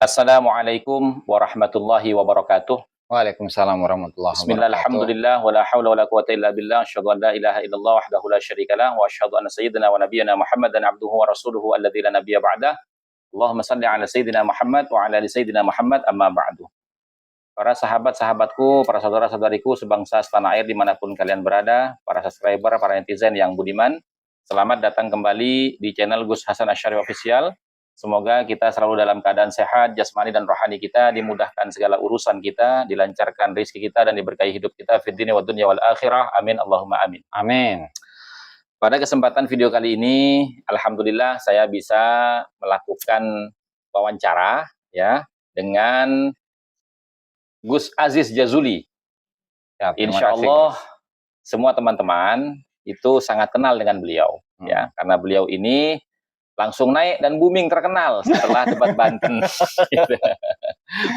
Assalamualaikum warahmatullahi wabarakatuh. Waalaikumsalam warahmatullahi Bismillah, wabarakatuh. alhamdulillah, wa la hawla wa la quwata illa billah, asyhadu an la ilaha illallah wahdahu la syarikalah, wa asyhadu anna sayyidina wa nabiyyana Muhammadan abduhu wa rasuluhu alladzi la nabiyya ba'dah. Allahumma salli ala sayyidina Muhammad wa ala ali sayyidina Muhammad, amma ba'du. Para sahabat-sahabatku, para saudara-saudariku sebangsa setanah air dimanapun kalian berada, para subscriber, para netizen yang budiman, selamat datang kembali di channel Gus Hasan Asy'ari Official. Semoga kita selalu dalam keadaan sehat, jasmani dan rohani kita, dimudahkan segala urusan kita, dilancarkan rezeki kita, dan diberkahi hidup kita fid dunya wad dunya wal akhirah. Amin Allahumma amin. Amin. Pada kesempatan video kali ini, alhamdulillah saya bisa melakukan wawancara ya dengan Gus Aziz Jazuli. Ya, Insya Allah semua teman-teman itu sangat kenal dengan beliau ya, karena beliau ini langsung naik dan booming terkenal setelah debat Banten.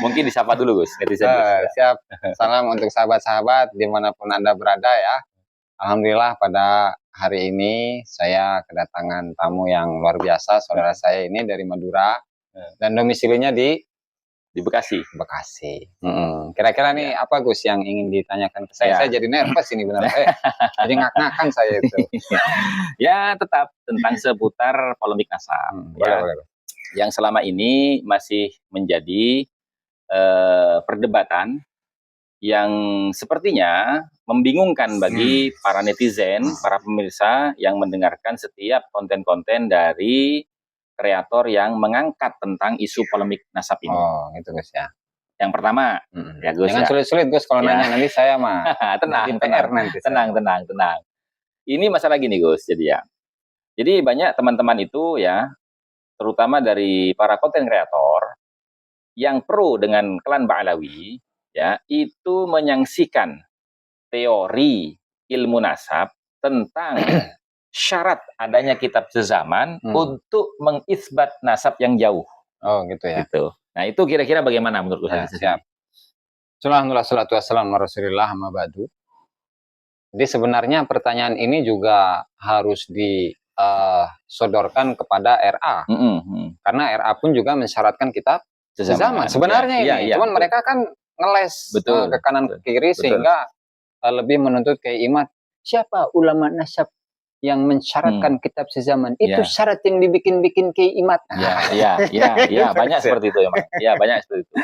Mungkin disapa dulu Gus, netizen Gus. Siap. Salam untuk sahabat-sahabat dimanapun Anda berada ya. Alhamdulillah pada hari ini saya kedatangan tamu yang luar biasa. Saudara saya ini dari Madura dan domisilinya di Bekasi. Kira-kira nih apa Gus yang ingin ditanyakan ke saya? Ya. Saya jadi nervous ini benar. Jadi ngak-ngakan saya itu. Ya, tetap tentang seputar polemik nasab. Boleh. Yang selama ini masih menjadi perdebatan yang sepertinya membingungkan bagi para netizen, para pemirsa yang mendengarkan setiap konten-konten dari kreator yang mengangkat tentang isu polemik nasab ini. Oh, gitu Gus ya. Yang pertama, ya Gus. Jangan sulit-sulit Gus kalau nanya nanti saya mah. Tenang. Ini masalah gini Gus, jadi ya. Jadi banyak teman-teman itu ya, terutama dari para konten kreator yang pro dengan klan Ba'alawi ya, itu menyaksikan teori ilmu nasab tentang syarat adanya kitab sezaman untuk mengisbat nasab yang jauh. Oh, gitu ya. Gitu. Nah, itu kira-kira bagaimana menurut ya, siap. Alhamdulillah salatu wassalamu ala Rasulillah amma ba'du. Jadi sebenarnya pertanyaan ini juga harus disodorkan kepada RA. Karena RA pun juga mensyaratkan kitab sezaman. Sebenarnya ini, cuman mereka kan ngeles ke kanan ke kiri sehingga lebih menuntut keiman. Siapa ulama nasab yang mensyaratkan kitab sezaman? Itu syarat yang dibikin-bikin keimat. Ya, banyak seperti itu ya, Mas. Ya, banyak seperti itu.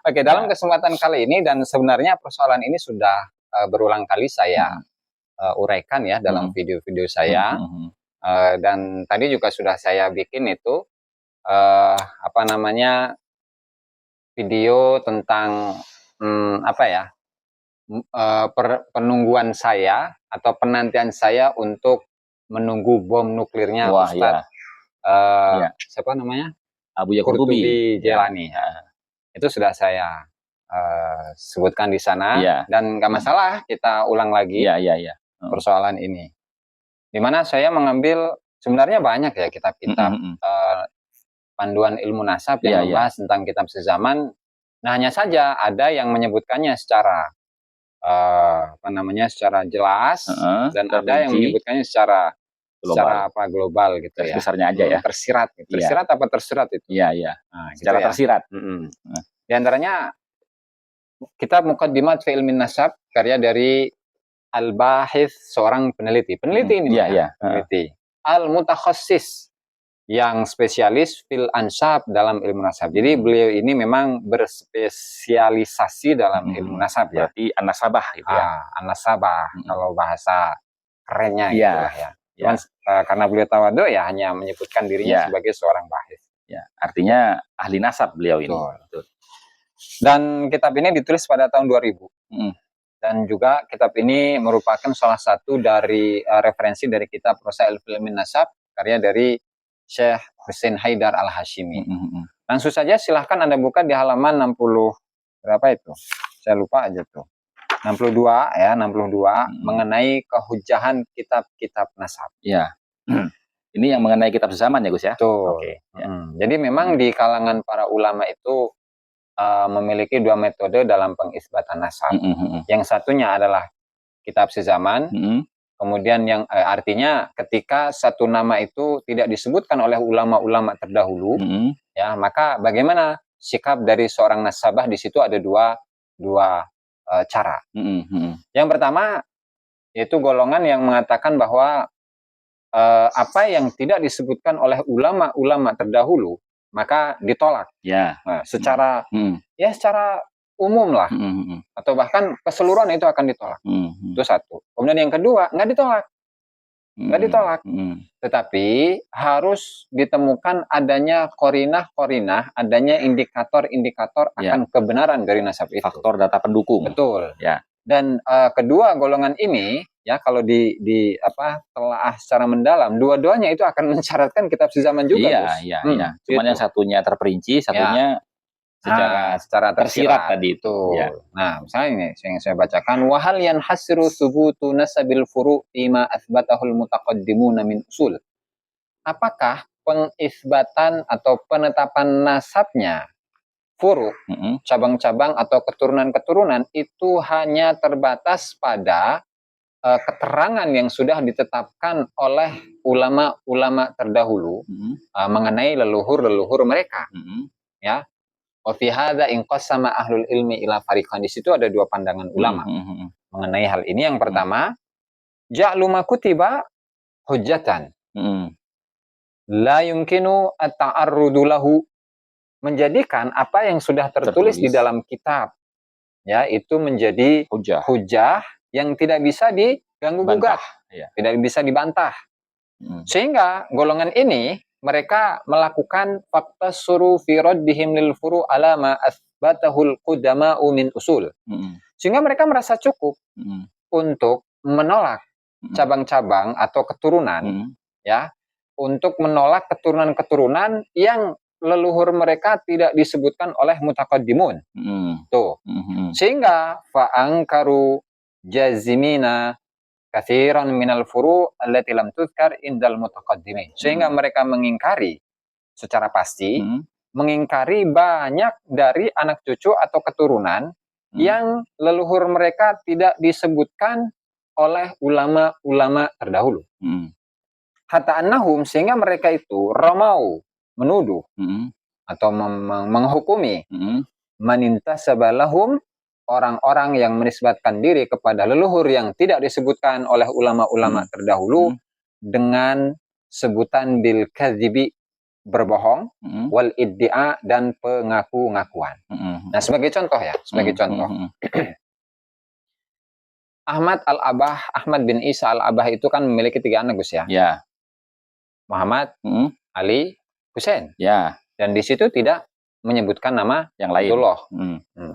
Oke, dalam kesempatan kali ini dan sebenarnya persoalan ini sudah berulang kali saya uraikan ya dalam video-video saya. Dan tadi juga sudah saya bikin itu video tentang penungguan saya atau penantian saya untuk menunggu bom nuklirnya Ustadz siapa namanya? Abu Qurtubi Jailani. Itu sudah saya sebutkan di sana dan nggak masalah kita ulang lagi persoalan ini. Dimana saya mengambil sebenarnya banyak ya kitab-kitab panduan ilmu nasab yang membahas tentang kitab sezaman. Nah, hanya saja ada yang menyebutkannya secara secara jelas dan ada yang menyebutkannya secara global gitu ya. Besarnya aja ya. Tersirat. Tersirat apa tersirat itu? Iya. Nah, secara gitu ya. tersirat. Di antaranya kitab Muqaddimat fi Ilmin Nasab karya dari Al-Bahith, seorang peneliti. Peneliti ini peneliti. Al-Mutakhassis yang spesialis fil ansab dalam ilmu nasab. Jadi beliau ini memang berspesialisasi dalam ilmu nasab ya. Berarti an-nasabah gitu ya. An-nasabah kalau bahasa kerennya gitu lah ya. Cuman karena beliau tawadhu ya hanya menyebutkan dirinya sebagai seorang bahis. Ya, artinya ahli nasab beliau ini. Betul. Dan kitab ini ditulis pada tahun 2000. Dan juga kitab ini merupakan salah satu dari referensi dari kitab Rasail fil Ilmin Nasab karya dari Syekh Husain Haidar Al-Hashimi. Langsung saja silahkan Anda buka di halaman 60 berapa itu? Saya lupa aja tuh. 62 mengenai kehujahan kitab-kitab nasab. Ya. Ini yang mengenai kitab sezaman ya Gus ya? Tuh. Oke. Jadi memang di kalangan para ulama itu memiliki dua metode dalam pengisbatan nasab. Yang satunya adalah kitab sezaman. Kemudian yang artinya ketika satu nama itu tidak disebutkan oleh ulama-ulama terdahulu, ya maka bagaimana sikap dari seorang nasabah di situ ada dua cara. Yang pertama yaitu golongan yang mengatakan bahwa apa yang tidak disebutkan oleh ulama-ulama terdahulu maka ditolak. Nah, secara secara umum lah, atau bahkan keseluruhan itu akan ditolak. Itu satu. Kemudian yang kedua, nggak ditolak. Tetapi harus ditemukan adanya korinah, adanya indikator-indikator akan kebenaran dari nasab itu. Faktor data pendukung. Betul. Ya. Dan kedua golongan ini, ya kalau telaah secara mendalam, dua-duanya itu akan mensyaratkan kitab sezaman juga. Iya. Cuman yang satunya terperinci, satunya secara tersirat tadi itu. Ya. Nah, misalnya ini yang saya bacakan, wahal yanhasiru thubutu nasabil furu' fima athbatahul mutaqaddimuna min usul. Apakah pengisbatan atau penetapan nasabnya furu', cabang-cabang atau keturunan-keturunan itu hanya terbatas pada keterangan yang sudah ditetapkan oleh ulama-ulama terdahulu mengenai leluhur-leluhur mereka. Ya. Wa fi hadza inqassama ahlul ilmi ila fariqan. Di situ ada dua pandangan ulama mengenai hal ini. Yang pertama, ja'lu ma kutiba hujjatan. La yumkinu at-ta'arrudu lahu, menjadikan apa yang sudah tertulis di dalam kitab ya itu menjadi hujah yang tidak bisa diganggu gugat, tidak bisa dibantah. Sehingga golongan ini mereka melakukan fakta suruh fi raddihim lil furu' ala ma athbatahul qudama'u min usul. Sehingga mereka merasa cukup untuk menolak cabang-cabang atau keturunan ya, untuk menolak keturunan-keturunan yang leluhur mereka tidak disebutkan oleh mutaqaddimun. Tuh. Sehingga fa'angkaru jazimina katsiran minal furu' allati lam tuzkar indal mutaqaddimin. Sehingga mereka mengingkari secara pasti, mengingkari banyak dari anak cucu atau keturunan yang leluhur mereka tidak disebutkan oleh ulama-ulama terdahulu. Hatta annahum, sehingga mereka itu ramau, menuduh atau menghukumi manintasabalahum, orang-orang yang menisbatkan diri kepada leluhur yang tidak disebutkan oleh ulama-ulama terdahulu dengan sebutan bil kadzibi, berbohong, wal iddia, dan pengaku-ngakuan. Nah, sebagai contoh ya, Ahmad bin Isa al-Abah itu kan memiliki 3 anak, Gus ya. Muhammad, Ali, Husain. Dan di situ tidak menyebutkan nama yang lain, Abdullah,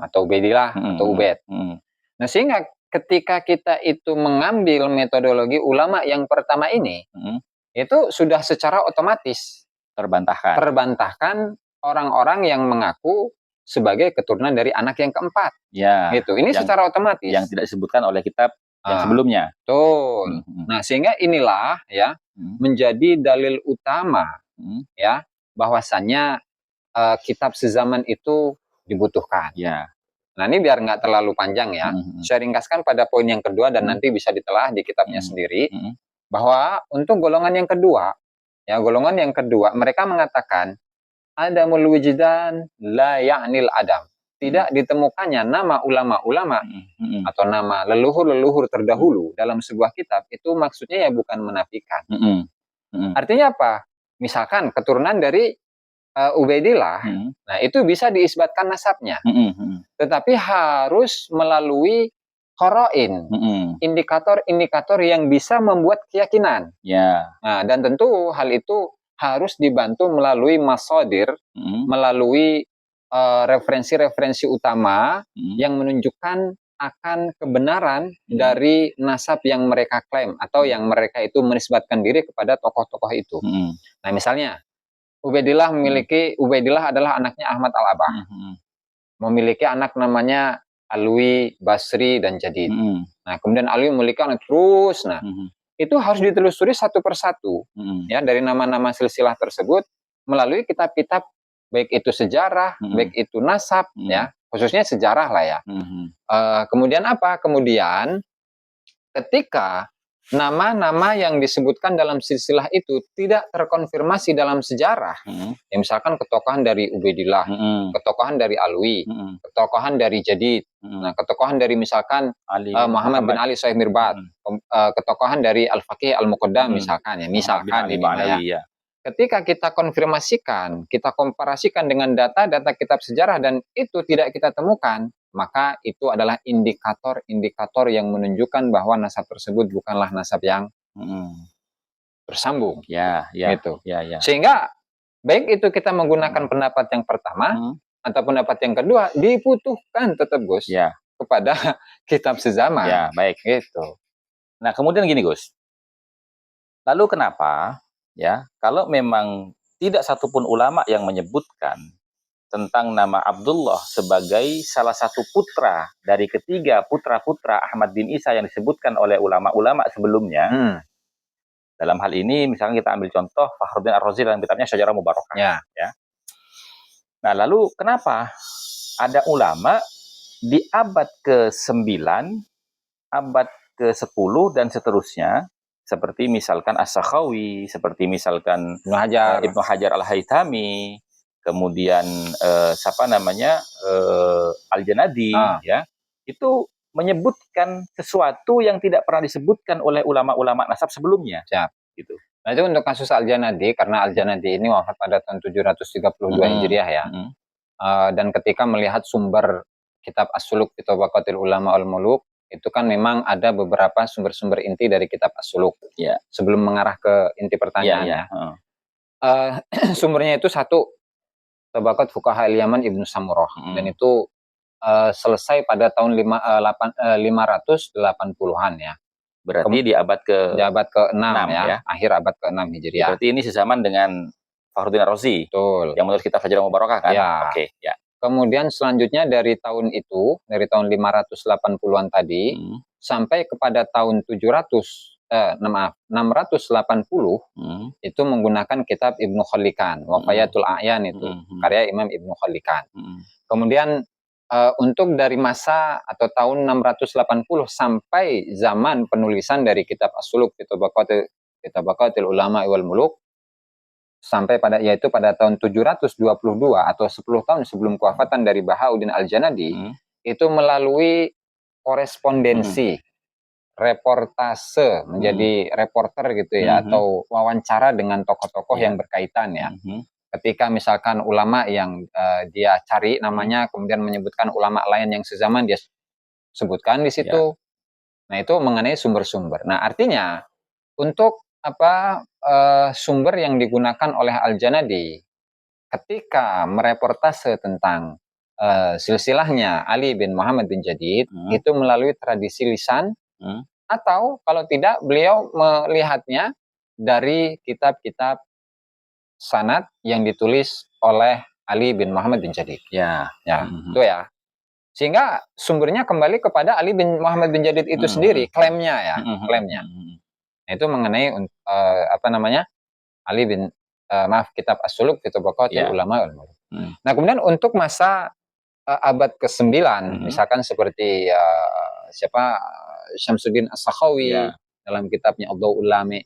atau Ubaidillah, atau Ubaid. Nah, sehingga ketika kita itu mengambil metodologi ulama yang pertama ini, itu sudah secara otomatis terbantahkan orang-orang yang mengaku sebagai keturunan dari anak yang keempat. Gitu. Ini secara otomatis. Yang tidak disebutkan oleh kitab yang sebelumnya. Betul. Nah, sehingga inilah ya menjadi dalil utama ya bahwasannya kitab sezaman itu dibutuhkan. Nah, ini biar nggak terlalu panjang ya, saya ringkaskan pada poin yang kedua dan nanti bisa ditelah di kitabnya sendiri, bahwa untuk golongan yang kedua, mereka mengatakan adamul wujdan la ya'nil adam. Tidak ditemukannya nama ulama-ulama atau nama leluhur-leluhur terdahulu dalam sebuah kitab, itu maksudnya ya bukan menafikan. Artinya apa? Misalkan keturunan dari Ubaidillah, nah itu bisa diisbatkan nasabnya, tetapi harus melalui qarain, indikator-indikator yang bisa membuat keyakinan. Nah, dan tentu hal itu harus dibantu melalui masadir, melalui referensi-referensi utama yang menunjukkan akan kebenaran dari nasab yang mereka klaim atau yang mereka itu menisbatkan diri kepada tokoh-tokoh itu. Nah, misalnya Ubaidillah adalah anaknya Ahmad al-Abah. Memiliki anak namanya Alwi, Basri, dan Jadid. Nah, kemudian Alwi memiliki anak terus. Nah, itu harus ditelusuri satu persatu ya dari nama-nama silsilah tersebut melalui kitab-kitab, baik itu sejarah, baik itu nasab ya, khususnya sejarah lah ya. Kemudian apa? Kemudian ketika nama-nama yang disebutkan dalam silsilah itu tidak terkonfirmasi dalam sejarah. Ya, misalkan ketokohan dari Ubaidillah, ketokohan dari Alwi, ketokohan dari Jadid, nah ketokohan dari misalkan Muhammad bin Ali Sahih Mirbat, ketokohan dari Al-Faqih Al-Muqaddam misalkan ya, misalkan ini ya. Ketika kita konfirmasikan, kita komparasikan dengan data-data kitab sejarah dan itu tidak kita temukan, maka itu adalah indikator-indikator yang menunjukkan bahwa nasab tersebut bukanlah nasab yang bersambung. Ya, gitu. Ya. Sehingga baik itu kita menggunakan pendapat yang pertama atau pendapat yang kedua, dibutuhkan tetap Gus kepada kitab sezaman. Ya, baik. Gitu. Nah, kemudian gini Gus. Lalu kenapa ya kalau memang tidak satupun ulama yang menyebutkan tentang nama Abdullah sebagai salah satu putra dari ketiga putra-putra Ahmad bin Isa yang disebutkan oleh ulama-ulama sebelumnya. Dalam hal ini misalnya kita ambil contoh Fakhruddin Ar-Razi dalam kitabnya Syajarah Mubarakah. Ya. Nah, lalu kenapa ada ulama di abad ke-9, abad ke-10 dan seterusnya, seperti misalkan As-Sakhawi, seperti misalkan Ibnu Hajar Al-Haytami, kemudian Al-Janadi, ya, itu menyebutkan sesuatu yang tidak pernah disebutkan oleh ulama-ulama nasab sebelumnya. Gitu. Nah, itu untuk kasus Al-Janadi, karena Al-Janadi ini wafat pada tahun 732 Hijriah ya. Dan ketika melihat sumber kitab As-Suluk fi Tabaqatil Ulama Al-Muluk, itu kan memang ada beberapa sumber-sumber inti dari kitab As-Suluk. Ya. Sebelum mengarah ke inti pertanyaannya. Sumbernya itu satu, Tabaqat Fuqaha al-Yaman Ibnu Samurah. Dan itu selesai pada tahun 580-an ya. Berarti di abad ke-6 ya, akhir abad ke-6 Hijriah. Berarti ini sezaman dengan Fakhruddin Ar-Razi. Betul. Yang menurut kita Syajarah Mubarakah kan? Ya. Oke, ya. Kemudian selanjutnya dari tahun itu, dari tahun 580-an tadi sampai kepada tahun 680 itu menggunakan kitab Ibnu Khallikan, Wafayatul A'yan itu, karya Imam Ibnu Khallikan. Kemudian untuk dari masa atau tahun 680 sampai zaman penulisan dari kitab As-Suluk fi Tabaqatil Ulama wal Muluk sampai pada yaitu pada tahun 722 atau 10 tahun sebelum kewafatan dari Bahauddin Al-Janadi, itu melalui korespondensi, reportase, menjadi reporter gitu ya, atau wawancara dengan tokoh-tokoh yang berkaitan ya. Ketika misalkan ulama yang dia cari namanya, kemudian menyebutkan ulama lain yang sezaman, dia sebutkan di situ. Nah, itu mengenai sumber-sumber. Nah, artinya untuk sumber yang digunakan oleh Al-Janadi ketika mereportase tentang silsilahnya Ali bin Muhammad bin Jadid, itu melalui tradisi lisan, atau kalau tidak beliau melihatnya dari kitab-kitab sanad yang ditulis oleh Ali bin Muhammad bin Jadid. Itu ya. Sehingga sumbernya kembali kepada Ali bin Muhammad bin Jadid itu sendiri, klaimnya ya, klaimnya. Nah, itu mengenai Ali bin kitab As-Suluk fi Tabaqatil Ulama wal Muluk. Nah, kemudian untuk masa abad ke-9, misalkan seperti Syamsuddin As-Sakhawi dalam kitabnya Ad-Dawul Lami,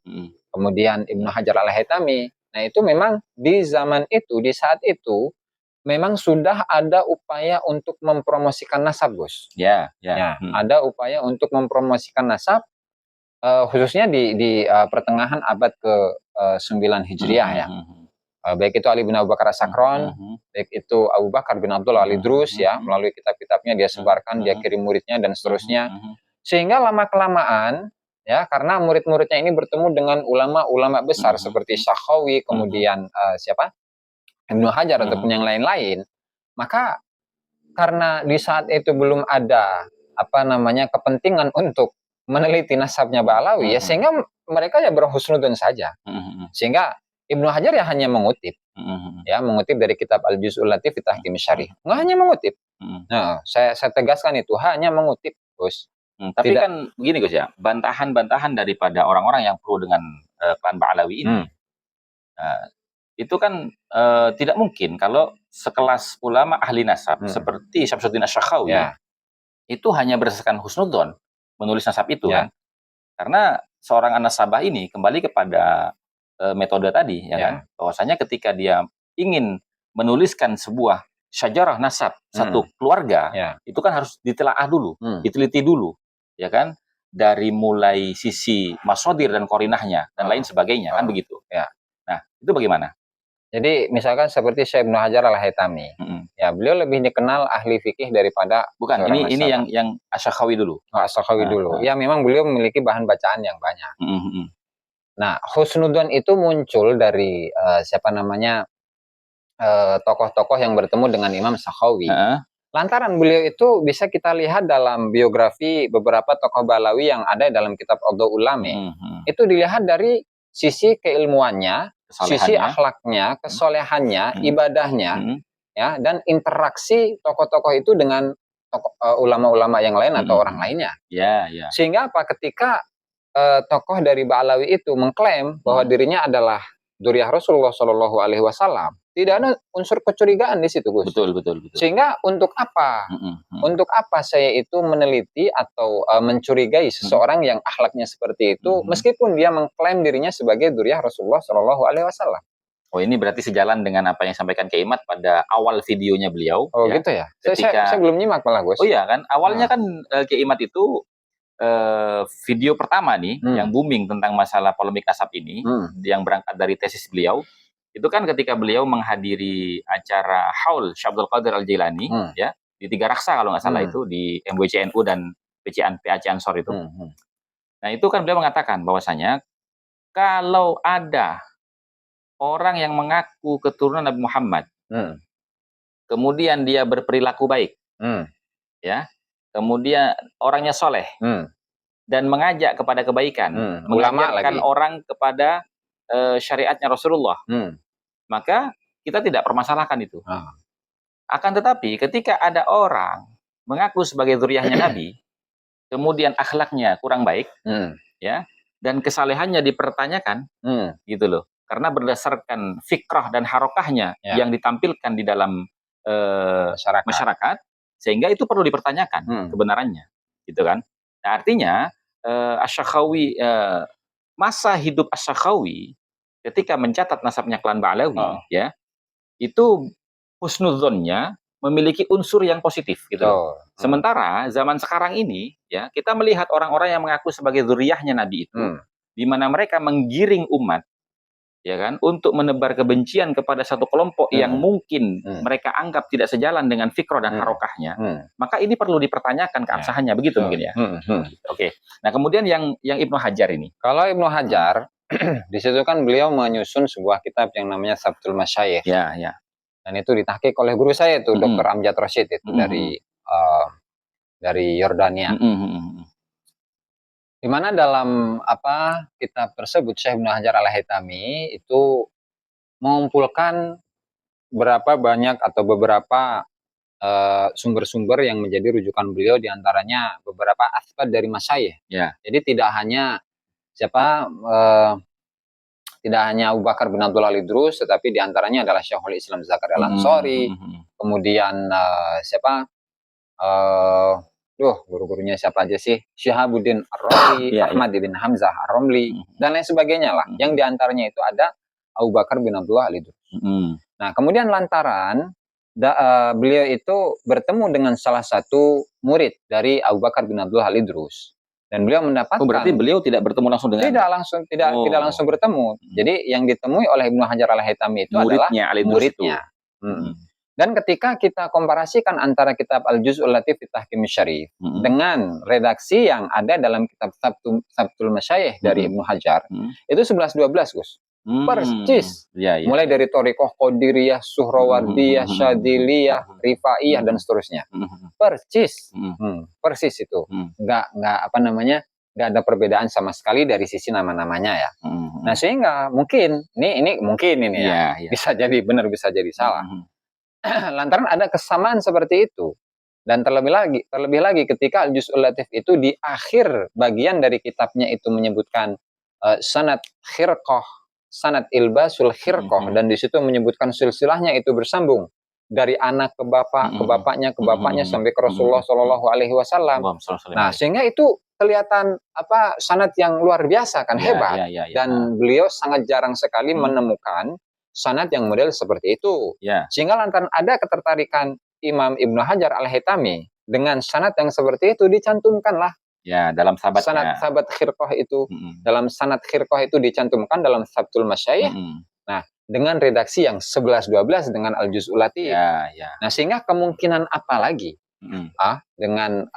kemudian Ibnu Hajar Al-Haytami. Nah, itu memang di zaman itu, di saat itu memang sudah ada upaya untuk mempromosikan nasab, Gus. Ada upaya untuk mempromosikan nasab, khususnya di pertengahan abad ke-9 Hijriah ya. Baik itu Ali bin Abu Bakar As-Sakron, baik itu Abu Bakar bin Abdullah Al-Idrus ya, melalui kitab-kitabnya dia sebarkan, dia kirim muridnya dan seterusnya. Sehingga lama-kelamaan ya, karena murid-muridnya ini bertemu dengan ulama-ulama besar seperti Sakhawi, kemudian Ibnu Hajar ataupun yang lain-lain, maka karena di saat itu belum ada kepentingan untuk meneliti nasabnya Ba'alawi, ya sehingga mereka ya berhusnudzon saja. Sehingga Ibnu Hajar ya hanya mengutip, mengutip dari kitab Al-Juz'ul Latif fi Tahkim Syarih. Nggak hanya mengutip. Nah, saya tegaskan itu hanya mengutip, Gus. Tapi kan begini Gus ya, bantahan-bantahan daripada orang-orang yang pro dengan klan Ba'alawi ini, itu kan tidak mungkin kalau sekelas ulama ahli nasab seperti Syamsuddin Asy-Sakhawi itu hanya berdasarkan husnudzon menulis nasab itu kan. Karena seorang an-nasabah ini kembali kepada metode tadi, ya kan? Bahwasanya ketika dia ingin menuliskan sebuah syajarah nasab satu keluarga, itu kan harus ditelaah dulu, diteliti dulu, ya kan? Dari mulai sisi masodir dan korinahnya dan lain sebagainya, kan begitu. Nah, itu bagaimana? Jadi misalkan seperti Syekh Ibnu Hajar Al-Haytami, ya beliau lebih dikenal ahli fikih daripada bukan ini yang Asy-Sakhawi dulu. Asy-Sakhawi dulu. Ya memang beliau memiliki bahan bacaan yang banyak. Nah, husnudzon itu muncul dari siapa namanya tokoh-tokoh yang bertemu dengan Imam Sakhawi. Lantaran beliau itu bisa kita lihat dalam biografi beberapa tokoh Balawi yang ada dalam kitab Adwaul Lame. Itu dilihat dari sisi keilmuannya, sisi akhlaknya, kesolehannya, ibadahnya, ya, dan interaksi tokoh-tokoh itu dengan ulama-ulama yang lain atau orang lainnya. Sehingga apa? Ketika tokoh dari Ba'alawi itu mengklaim bahwa dirinya adalah dzurriyyah Rasulullah Shallallahu Alaihi Wasallam, tidak ada unsur kecurigaan di situ, Gus. Betul. Sehingga untuk apa? Untuk apa saya itu meneliti atau mencurigai seseorang yang akhlaknya seperti itu, meskipun dia mengklaim dirinya sebagai dzurriyyah Rasulullah Shallallahu Alaihi Wasallam? Oh, ini berarti sejalan dengan apa yang disampaikan Kiai Imad pada awal videonya beliau. Oh, gitu ya? Saya belum nyimak malah, Gus. Oh iya kan, awalnya kan Kiai Imad itu video pertama nih yang booming tentang masalah polemik nasab ini, yang berangkat dari tesis beliau. Itu kan ketika beliau menghadiri acara Haul Syekh Abdul Qadir Al-Jailani, ya, di Tiga Raksa kalau nggak salah itu, di MWCNU dan PAC Ansor itu. Nah, itu kan beliau mengatakan bahwasanya kalau ada orang yang mengaku keturunan Nabi Muhammad, kemudian dia berperilaku baik, ya, kemudian orangnya soleh, dan mengajak kepada kebaikan, mengajarkan orang kepada syariatnya Rasulullah, maka kita tidak permasalahkan itu. Akan tetapi ketika ada orang mengaku sebagai dzurriyyahnya Nabi, kemudian akhlaknya kurang baik, ya, dan kesalehannya dipertanyakan, gitu loh, karena berdasarkan fikrah dan harokahnya yang ditampilkan di dalam masyarakat, sehingga itu perlu dipertanyakan kebenarannya, gitu kan? Nah, artinya Asy-Sakhawi, masa hidup Asy-Sakhawi ketika mencatat nasabnya klan Ba'alawi, ya, itu husnudzonnya memiliki unsur yang positif, gitu. Sementara zaman sekarang ini, ya, kita melihat orang-orang yang mengaku sebagai dzurriyyahnya Nabi itu, di mana mereka menggiring umat, ya kan, untuk menebar kebencian kepada satu kelompok yang mungkin mereka anggap tidak sejalan dengan fikrah dan harokahnya, maka ini perlu dipertanyakan keabsahannya, begitu mungkin ya. Oke. Nah, kemudian yang Ibnu Hajar ini. Kalau Ibnu Hajar, di situ kan beliau menyusun sebuah kitab yang namanya Sabtul Masyayikh. Ya. Dan itu ditahqiq oleh guru saya itu, Dr. Amjad Rashid itu dari Yordania. Di mana dalam kitab tersebut Syekh Ibnu Hajar Al-Haytami itu mengumpulkan berapa banyak atau beberapa sumber-sumber yang menjadi rujukan beliau, diantaranya beberapa aspek dari masyayikh. Jadi tidak hanya Abu Bakar bin Abdullah Al-Idrus, tetapi diantaranya adalah Syekhul Islam Zakaria Al-Ansari, kemudian guru-gurunya siapa aja sih? Syihabuddin Ar-Romli, Ahmad bin Hamzah Ar-Romli, dan lain sebagainya lah. Yang diantaranya itu ada Abu Bakar bin Abdullah Al-Idrus. Nah, kemudian lantaran beliau itu bertemu dengan salah satu murid dari Abu Bakar bin Abdullah Al-Idrus. Dan beliau mendapatkan. Berarti beliau tidak bertemu langsung dengan. Tidak langsung bertemu. Jadi yang ditemui oleh Ibnu Hajar Al-Haytami itu adalah muridnya. Dan ketika kita komparasikan antara kitab Al-Juz'ul Latif fi Tahkim Syarif dengan redaksi yang ada dalam kitab Sabtul Masyayikh dari Ibnu Hajar, itu 11-12, Gus. Persis. Mulai dari Thariqah Qadiriyah, Suhrawardiyah, Syadiliyah, Rifaiyah, dan seterusnya. Persis. Persis itu. Nggak ada perbedaan sama sekali dari sisi nama-namanya ya. Nah, sehingga mungkin ini ya. Bisa jadi benar, bisa jadi salah. Lantaran ada kesamaan seperti itu. Dan terlebih lagi ketika Al-Juz'ul Latif itu di akhir bagian dari kitabnya itu menyebutkan sanad khirqah, sanad ilbasul khirqah, dan di situ menyebutkan silsilahnya itu bersambung dari anak ke bapak, ke bapaknya sampai ke Rasulullah Shallallahu Alaihi Wasallam. Nah, sehingga itu kelihatan sanad yang luar biasa kan, hebat. Dan beliau sangat jarang sekali menemukan sanad yang model seperti itu. Sehingga lantaran ada ketertarikan Imam Ibnu Hajar Al-Haytami dengan sanad yang seperti itu, dicantumkanlah dalam sahabat khirqah itu. Dalam sanad khirqah itu dicantumkan dalam Sabtul Masyayikh. Nah, dengan redaksi yang 11-12 dengan Al-Juz'ul Latif. Nah, sehingga kemungkinan apa lagi dengan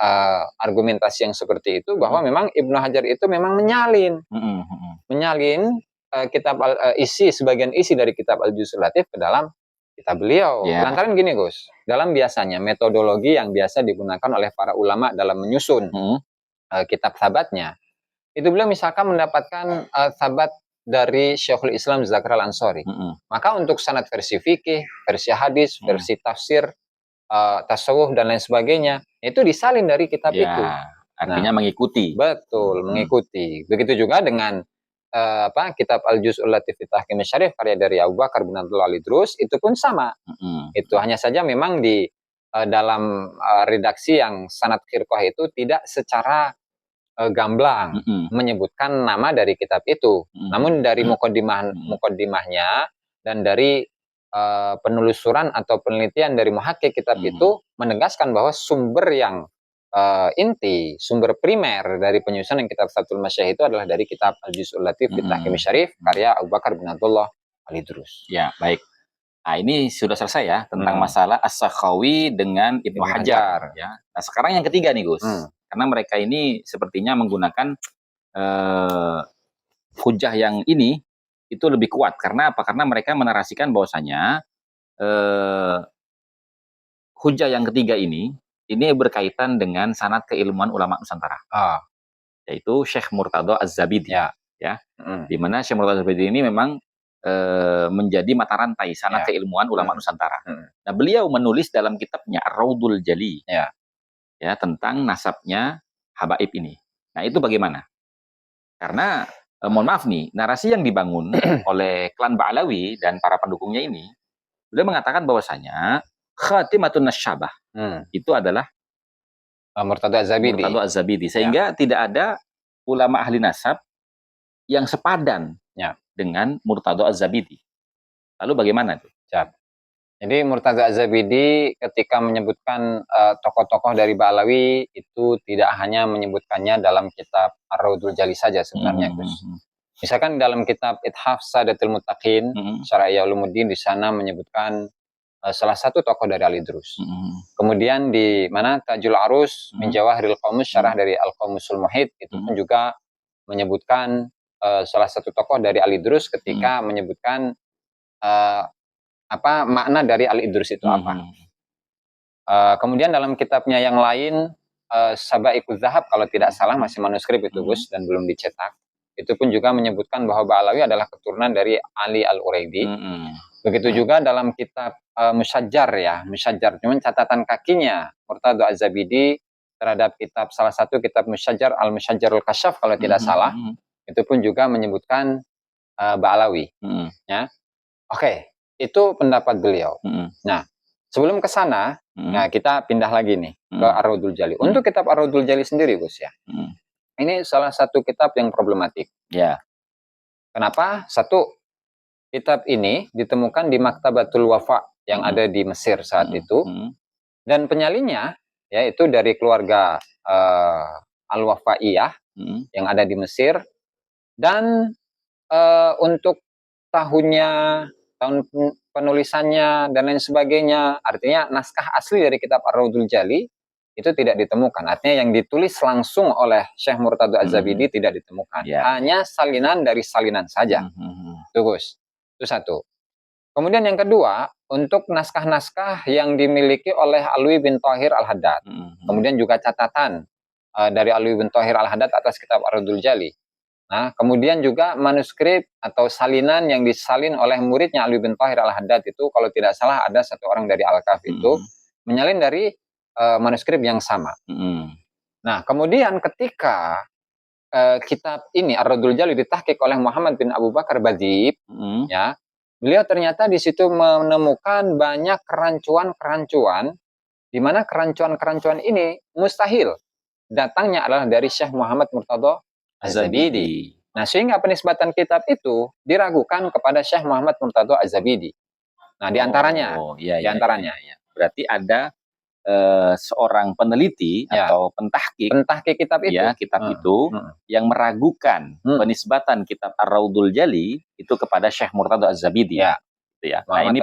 argumentasi yang seperti itu, bahwa memang Ibnu Hajar itu memang menyalin kitab sebagian isi dari kitab Al-Juz'ul Latif ke dalam kitab beliau. Lantaran gini Gus, dalam biasanya metodologi yang biasa digunakan oleh para ulama dalam menyusun kitab sahabatnya, itu beliau misalkan mendapatkan sahabat dari Syekhul Islam Zakir Al-Ansari. Maka untuk sanad versi fikih, versi hadis, versi tafsir, tasawuf dan lain sebagainya, itu disalin dari kitab itu. Artinya mengikuti. Betul, mengikuti. Begitu juga dengan kitab Al-Juz'ul Latif fi Tahkim Syarif karya dari Abu Bakar bin Abdullah Al-Idrus, itu pun sama. Itu hanya saja memang di dalam redaksi yang sanad khirqah itu tidak secara gamblang menyebutkan nama dari kitab itu. Namun dari mukaddimahnya dan dari penelusuran atau penelitian dari muhakkik kitab itu menegaskan bahwa sumber yang inti, sumber primer dari penyusunan kitab Sabtul Masyayikh itu adalah dari kitab Al-Juz'ul Latif fi Tahkim Syarif karya Abu Bakar bin Abdullah Al-Idrus. Ya, baik. Nah, ini sudah selesai ya tentang masalah As-Sakhawi dengan Ibnu Hajar. Ya. Nah, sekarang yang ketiga nih Gus. Karena mereka ini sepertinya menggunakan hujah yang ini itu lebih kuat. Karena apa? Karena mereka menarasikan bahwasanya hujah yang ketiga ini berkaitan dengan sanad keilmuan ulama Nusantara. Yaitu Syekh Murtadho Az-Zabidi. Di mana Syekh Murtadho Az-Zabidi ini memang menjadi mata rantai sanad keilmuan ulama Nusantara. Nah, beliau menulis dalam kitabnya Ar-Raudul Jali tentang nasabnya habaib ini. Nah, itu bagaimana? Karena mohon maaf nih, narasi yang dibangun oleh klan Ba'alawi dan para pendukungnya ini, beliau mengatakan bahwasanya khatimatun nasyabah itu adalah Murtadho Az-Zabidi. Sehingga tidak ada ulama ahli nasab yang sepadan dengan Murtadho Az-Zabidi. Lalu bagaimana itu? Jadi Murtadho Az-Zabidi ketika menyebutkan tokoh-tokoh dari Ba'alawi itu tidak hanya menyebutkannya dalam kitab Ar-Raudul Jali saja sebenarnya, Gus. Misalkan dalam kitab Ithaf Sadatul Muttaqin, Syarah Ihya Ulumuddin, di sana menyebutkan salah satu tokoh dari Al-Idrus. Kemudian di mana Tajul Arus min Jawahiril Qamus, syarah dari Al-Qamusul Muhit, itu pun juga menyebutkan salah satu tokoh dari Al-Idrus ketika menyebutkan makna dari Al-Idrus itu apa. Kemudian dalam kitabnya yang lain, Sabaikuz Zahab kalau tidak salah, masih manuskrip itu Gus dan belum dicetak, itu pun juga menyebutkan bahwa Ba'alawi adalah keturunan dari Ali Al-Uraidi. Begitu juga dalam kitab Musyajjar, cuman catatan kakinya Murtadho Az-Zabidi terhadap salah satu kitab Musyajjar, Al-Musyajjarul Kasyaf kalau tidak salah, itu pun juga menyebutkan Ba'alawi. Oke. Itu pendapat beliau. Nah, sebelum ke sana, nah kita pindah lagi nih ke Ar-Raudul Jali. Untuk kitab Ar-Raudul Jali sendiri, Gus ya. Ini salah satu kitab yang problematik. Kenapa? Satu, kitab ini ditemukan di Maktabatul Wafa yang ada di Mesir saat itu. Dan penyalinnya yaitu dari keluarga Al-Wafaiyah yang ada di Mesir. Dan untuk tahun penulisannya dan lain sebagainya, artinya naskah asli dari kitab Ar-Raudul Jali itu tidak ditemukan. Artinya yang ditulis langsung oleh Syekh Murtadho Az-Zabidi tidak ditemukan. Hanya salinan dari salinan saja. Itu Gus. Itu satu. Kemudian yang kedua, untuk naskah-naskah yang dimiliki oleh Alwi bin Thahir Al-Haddad. Kemudian juga catatan dari Alwi bin Thahir Al-Haddad atas kitab Ar-Raudul Jali. Nah, kemudian juga manuskrip atau salinan yang disalin oleh muridnya Alwi bin Thahir Al-Haddad itu, kalau tidak salah ada satu orang dari Al-Kahf itu menyalin dari manuskrip yang sama. Nah, kemudian ketika kitab ini Ar-Raudul Jali ditahqiq oleh Muhammad bin Abu Bakar Badzib, beliau ternyata di situ menemukan banyak kerancuan-kerancuan, di mana kerancuan-kerancuan ini mustahil datangnya adalah dari Syekh Muhammad Murtadha Az-Zabidi. Nah, sehingga penisbatan kitab itu diragukan kepada Syekh Muhammad Murtadha Az-Zabidi. Nah, diantaranya, berarti ada seorang peneliti atau pentahkik kitab itu, yang meragukan penisbatan kitab Ar-Raudul Jali itu kepada Syekh Murtadha Az-Zabidi. Nah, ini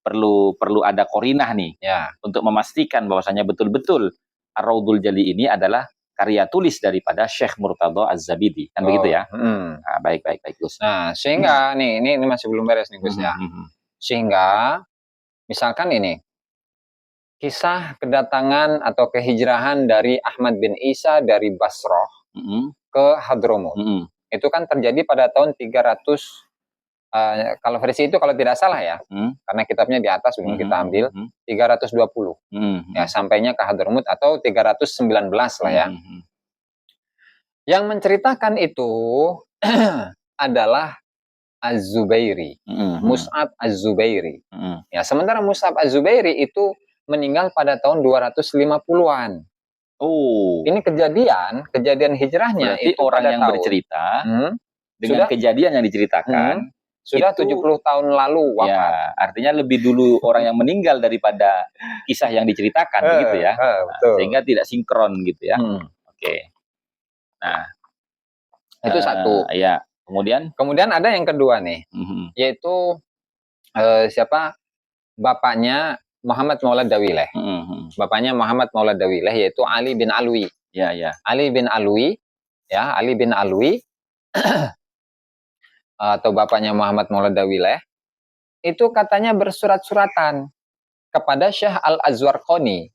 perlu ada korinah nih untuk memastikan bahwasanya betul-betul Ar-Raudul Jali ini adalah karya tulis daripada Syekh Murtadha Az-Zabidi, kan begitu ya? Nah, baik Gus. Nah, sehingga ini masih belum beres nih Gus ya. Sehingga misalkan ini kisah kedatangan atau kehijrahan dari Ahmad bin Isa dari Basrah ke Hadramut. Itu kan terjadi pada tahun 300, kalau versi itu kalau tidak salah ya, karena kitabnya di atas belum kita ambil, 320. Ya, sampainya ke Hadramut atau 319 lah ya. Yang menceritakan itu adalah Az-Zubairi, Mus'ab Az-Zubairi. Ya, sementara Mus'ab Az-Zubairi itu meninggal pada tahun 250-an. Ini kejadian hijrahnya berarti itu orang pada yang tahun, bercerita dengan kejadian yang diceritakan sudah 70 tahun lalu wafat. Ya, artinya lebih dulu orang yang meninggal daripada kisah yang diceritakan begitu ya. Sehingga tidak sinkron gitu ya. Oke. Nah, itu satu. Ya, kemudian ada yang kedua nih, yaitu siapa? Bapaknya Muhammad Maulad Dawileh. Bapaknya Muhammad Maulad Dawileh yaitu Ali bin Alwi. Ali bin Alwi, Ali bin Alwi atau bapaknya Muhammad Maulad Dawileh itu katanya bersurat-suratan kepada Syekh Al-Azwarqani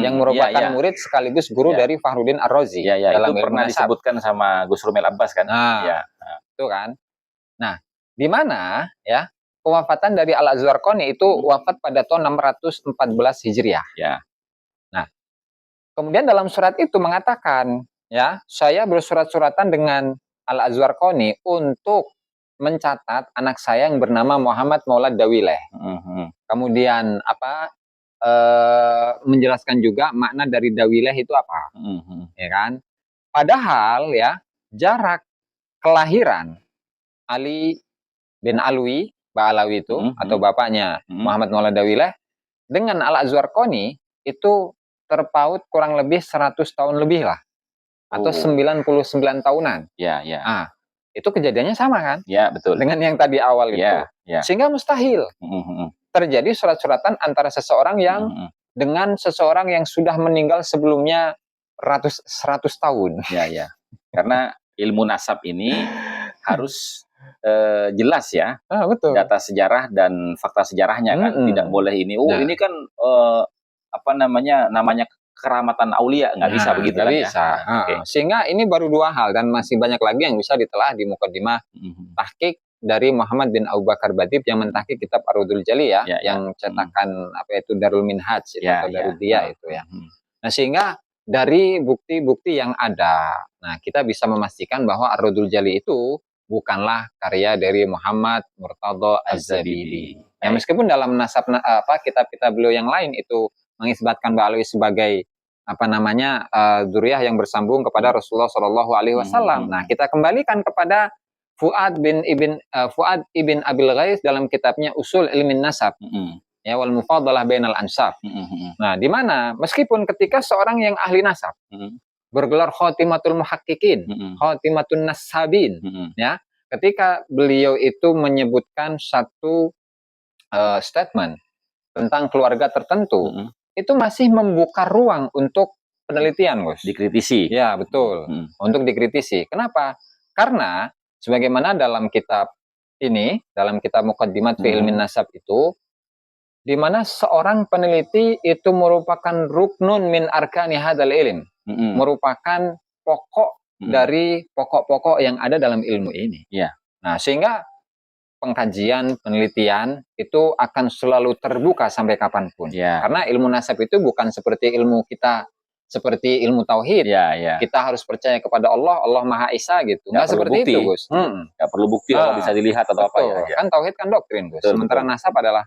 yang merupakan murid sekaligus guru dari Fakhruddin Ar-Razi. Dalam itu pernah disebutkan sama Gus Rumel Abbas kan? Itu kan. Nah, di mana ya kewafatan dari Al-Azwarqani itu wafat pada tahun 614 Hijriah. Nah, kemudian dalam surat itu mengatakan, ya, saya bersurat-suratan dengan Al-Azwarqani untuk mencatat anak saya yang bernama Muhammad Maulad Dawileh. Kemudian menjelaskan juga makna dari Dawileh itu apa. Ya kan? Padahal ya, jarak kelahiran Ali bin Alwi, Ba'alawi itu, atau bapaknya Muhammad Maulad Dawileh, dengan Al-Azwarqani itu terpaut kurang lebih 100 tahun lebih lah. Atau 99 tahunan. Itu kejadiannya sama kan? Betul. Dengan yang tadi awal itu. Sehingga mustahil terjadi surat-suratan antara seseorang yang dengan seseorang yang sudah meninggal sebelumnya 100 tahun. Karena ilmu nasab ini harus jelas ya, betul. Data sejarah dan fakta sejarahnya kan, tidak boleh ini. Ini kan namanya keramatan aulia, nggak bisa begitu kan? Bisa. Sehingga ini baru 2 hal dan masih banyak lagi yang bisa ditelah di muqaddimah tahqiq dari Muhammad bin Abu Bakar Batib yang mentahqiq kitab Ar-Raudul Jali yang cetakan Darul Minhaj atau Darul Dia itu ya. Nah, sehingga dari bukti-bukti yang ada, nah kita bisa memastikan bahwa Ar-Raudul Jali itu bukanlah karya dari Muhammad Murtadha Az-Zabidi. Ya, meskipun dalam nasab kitab-kitab beliau yang lain itu mengisbatkan Ba'alawi sebagai dzurriyah yang bersambung kepada Rasulullah Shallallahu Alaihi Wasallam. Nah, kita kembalikan kepada Fuad ibn Abil Ghais dalam kitabnya Usul Ilmin Nasab. Ya, wal mufadalah bainal ansab. Nah, di mana meskipun ketika seorang yang ahli nasab bergelar khotimatul muhaqqiqin, khotimatun nasabin, ya, ketika beliau itu menyebutkan satu statement tentang keluarga tertentu, itu masih membuka ruang untuk penelitian, Gus. Dikritisi. Ya, betul. Untuk dikritisi. Kenapa? Karena sebagaimana dalam kitab ini, dalam kitab Muqaddimat fi Ilmin Nasab itu, di mana seorang peneliti itu merupakan ruknun min arkani hadzal ilm, merupakan pokok dari pokok-pokok yang ada dalam ilmu ini. Nah, sehingga pengkajian, penelitian itu akan selalu terbuka sampai kapanpun. Karena ilmu nasab itu bukan seperti ilmu kita, seperti ilmu tauhid. Kita harus percaya kepada Allah, Allah Maha Esa gitu. Nggak seperti bukti. Itu, Gus. Nggak perlu bukti kalau bisa dilihat atau apa ya. Kan tauhid kan doktrin, Gus. Sementara nasab adalah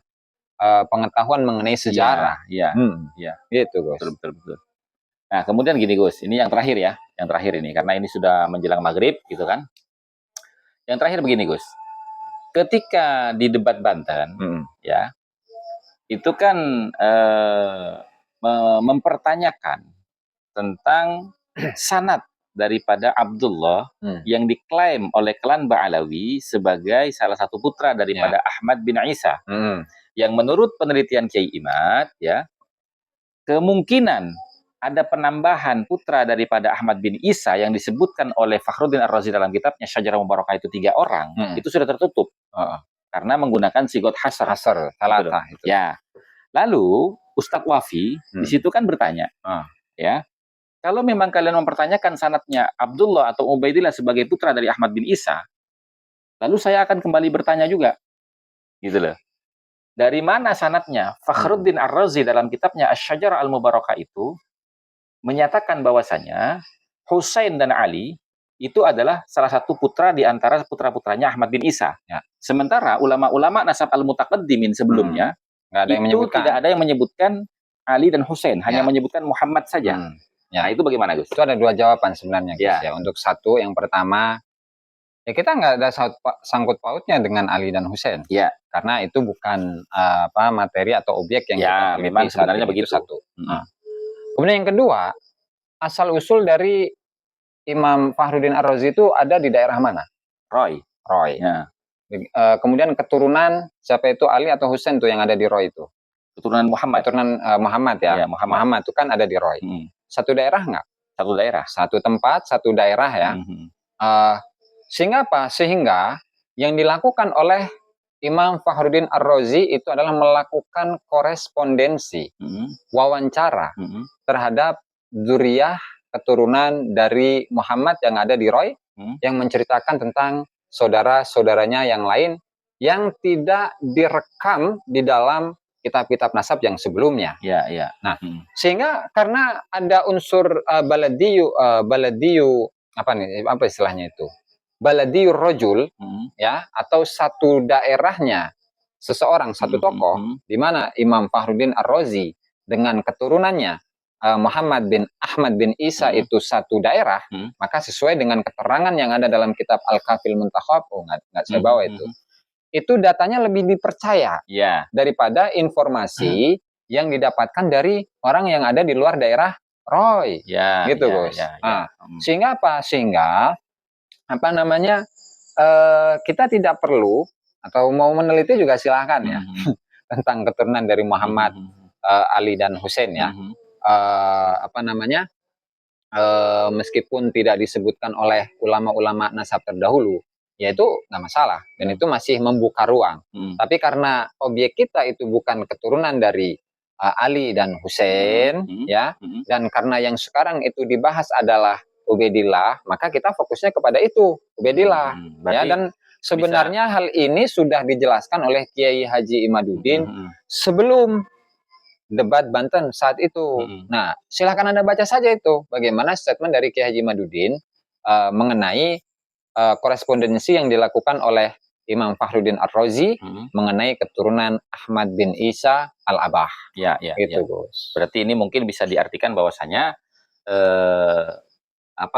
pengetahuan mengenai sejarah. Gitu, Gus. Betul. Nah, kemudian gini Gus, ini yang terakhir ya, yang terakhir ini karena ini sudah menjelang maghrib gitu kan. Yang terakhir begini Gus, ketika di debat Banten, ya itu kan mempertanyakan tentang sanad daripada Abdullah yang diklaim oleh klan Ba'alawi sebagai salah satu putra daripada Ahmad bin Isa. Yang menurut penelitian Kiai Imad, ya kemungkinan ada penambahan putra daripada Ahmad bin Isa yang disebutkan oleh Fakhruddin Ar-Razi dalam kitabnya Syajarah Mubarakah itu 3 orang, itu sudah tertutup. Karena menggunakan sigot hasar. Talata itu. Ya. Lalu Ustadz Wafi di situ kan bertanya, ya, kalau memang kalian mempertanyakan sanadnya Abdullah atau Ubaidillah sebagai putra dari Ahmad bin Isa, lalu saya akan kembali bertanya juga, gitu loh. Dari mana sanadnya? Fakhruddin Ar-Razi dalam kitabnya Asy-Syajarah Al-Mubarakah itu menyatakan bahwasanya Husain dan Ali itu adalah salah satu putra di antara putra-putranya Ahmad bin Isa. Ya. Sementara ulama-ulama nasab al-mutaqaddimin sebelumnya tidak ada yang menyebutkan Ali dan Husain, hanya menyebutkan Muhammad saja. Nah, itu bagaimana Gus? Itu ada 2 jawaban sebenarnya Gus ya. Untuk satu, yang pertama, ya kita nggak ada sangkut pautnya dengan Ali dan Husain. Ya. Karena itu bukan materi atau objek yang kita memang sebenarnya begitu. Satu. Kemudian yang kedua, asal-usul dari Imam Fakhruddin Ar-Razi itu ada di daerah mana? Roy. Ya. Kemudian keturunan siapa itu, Ali atau Husain tuh yang ada di Roy itu? Keturunan Muhammad. Keturunan Muhammad ya. Muhammad itu kan ada di Roy. Satu daerah nggak? Satu daerah. Satu tempat, satu daerah ya. Sehingga apa? Sehingga yang dilakukan oleh Imam Fakhruddin Ar-Razi itu adalah melakukan korespondensi, wawancara terhadap dzurriyyah keturunan dari Muhammad yang ada di Roy, yang menceritakan tentang saudara-saudaranya yang lain yang tidak direkam di dalam kitab-kitab nasab yang sebelumnya. Nah, sehingga karena ada unsur baladiyu apa istilahnya itu? Baladiyur rajul, ya, atau satu daerahnya seseorang, satu tokoh, di mana Imam Fakhruddin Ar-Razi dengan keturunannya Muhammad bin Ahmad bin Isa itu satu daerah, maka sesuai dengan keterangan yang ada dalam kitab Al-Kafil Muntakhab, nggak saya bawa itu datanya lebih dipercaya daripada informasi yang didapatkan dari orang yang ada di luar daerah Roy, gitu Gus. Sehingga apa? Sehingga kita tidak perlu, atau mau meneliti juga silahkan ya, tentang keturunan dari Muhammad, Ali dan Husain ya. Meskipun tidak disebutkan oleh ulama-ulama nasab terdahulu, ya itu nggak masalah, dan itu masih membuka ruang. Tapi karena objek kita itu bukan keturunan dari Ali dan Husain, ya, dan karena yang sekarang itu dibahas adalah Ubaidillah, maka kita fokusnya kepada itu, Ubaidillah. Ya, dan sebenarnya hal ini sudah dijelaskan oleh Kiai Haji Imaduddin sebelum debat Banten saat itu. Nah, silakan Anda baca saja itu, bagaimana statement dari Kiai Haji Imaduddin mengenai korespondensi yang dilakukan oleh Imam Fakhruddin Ar-Razi mengenai keturunan Ahmad bin Isa Al-Abah. Gitu, Gus. Berarti ini mungkin bisa diartikan bahwasanya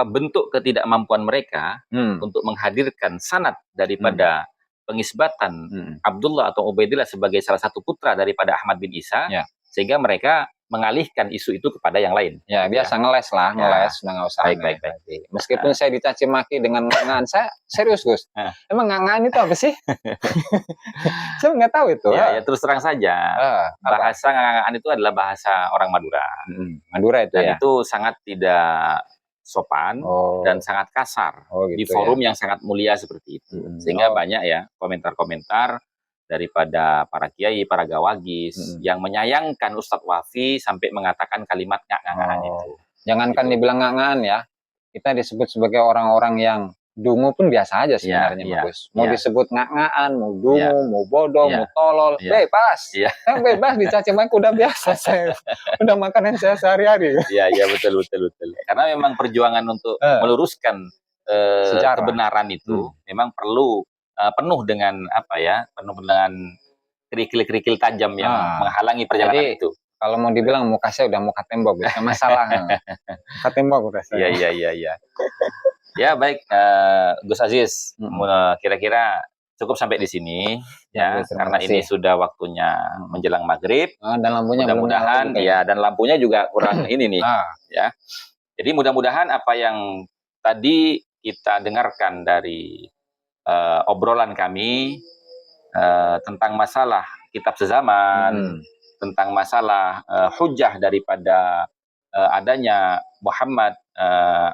bentuk ketidakmampuan mereka untuk menghadirkan sanad daripada pengisbatan Abdullah atau Ubaidillah sebagai salah satu putra daripada Ahmad bin Isa, sehingga mereka mengalihkan isu itu kepada yang lain. Ya, biasa ngeles lah, nggak usah. Baik. Meskipun saya dicaci maki dengan ngangan, saya serius Gus. Emang ngangan itu apa sih? Saya nggak tahu itu. Ya, terus terang saja. Bahasa ngangan itu adalah bahasa orang Madura. Madura itu. Dan itu sangat tidak sopan dan sangat kasar di forum yang sangat mulia seperti itu. Sehingga banyak ya komentar-komentar daripada para kiai, para gawagis yang menyayangkan Ustadz Wafi sampai mengatakan kalimat ngak-ngakan itu. Jangankan dibilang ngak-ngakan ya, kita disebut sebagai orang-orang yang dungu pun biasa aja sebenarnya, Bagus. Mau disebut ngak-ngakan, mau dungu, mau bodoh, mau tolol, bebas. Bebas dicaci maki udah biasa saya. Udah makanan saya sehari-hari. Iya, betul. Karena memang perjuangan untuk meluruskan kebenaran itu memang perlu penuh dengan penuh dengan kerikil-kerikil tajam yang menghalangi perjalanan itu. kalau mau dibilang muka saya udah muka tembok, gak masalah. Muka tembok udah saya. Iya. Ya baik, Gus Aziz, kira-kira cukup sampai di sini ya, karena ini sudah waktunya menjelang maghrib. Dan lampunya mudah-mudahan ya, dan lampunya juga kurang ini nih, ya. Jadi mudah-mudahan apa yang tadi kita dengarkan dari obrolan kami tentang masalah kitab sezaman, tentang masalah hujjah daripada adanya Muhammad,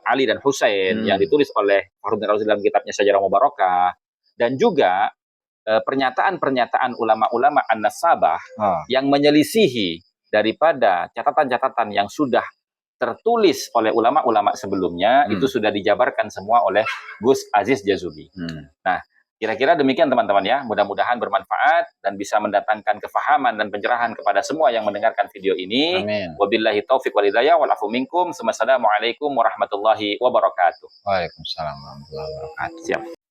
Ali dan Husain yang ditulis oleh Fakhruddin Razi dalam kitabnya Syajarah Mubarakah, dan juga pernyataan-pernyataan ulama-ulama an-nasabah yang menyelisihi daripada catatan-catatan yang sudah tertulis oleh ulama-ulama sebelumnya, itu sudah dijabarkan semua oleh Gus Aziz Jazuli. Nah, kira-kira demikian teman-teman ya, mudah-mudahan bermanfaat dan bisa mendatangkan kefahaman dan pencerahan kepada semua yang mendengarkan video ini. Amin. Wabillahi taufiq wal hidayah wal afu minkum. Assalamualaikum warahmatullahi wabarakatuh. Waalaikumsalam warahmatullahi wabarakatuh. Siap.